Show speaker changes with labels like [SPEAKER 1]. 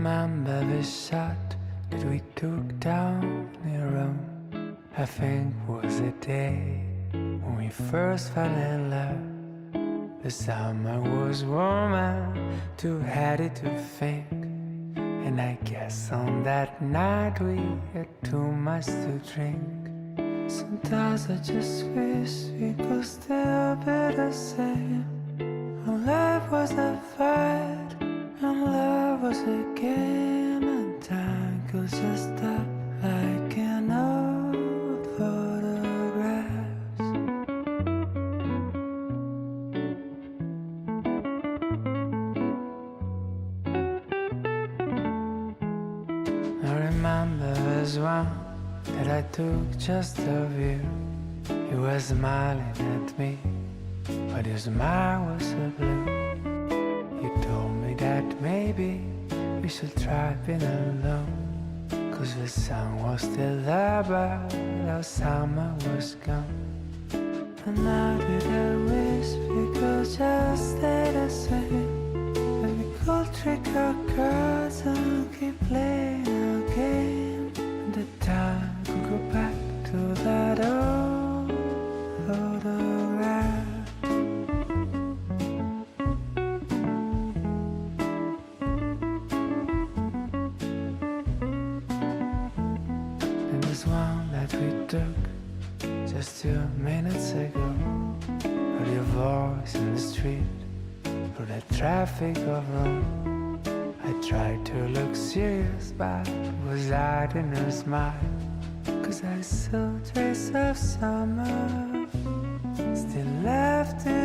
[SPEAKER 1] remember the shot that we took down the road. I think was the day when we first fell in love. The summer was warm and too heady to think. And I guess on that night we had too much to drink. Sometimes I just wish we could still be the same. And life was a fight, and love was a game, and time could just stop like an old photographs. I remember there's one that I took just of you. He was smiling at me, but his smile was so blue. You told me that maybe we should try being alone, 'cause the sun was still there but our summer was gone. And now that I wish we could just stay the same, that we could trick our cards and keep playing our game, and the time could go back to that old photograph. And this one that we took just 2 minutes ago, heard your voice in the street through the traffic of Rome. I tried to look serious but was hiding a smile, 'cause I saw trace of summer still left in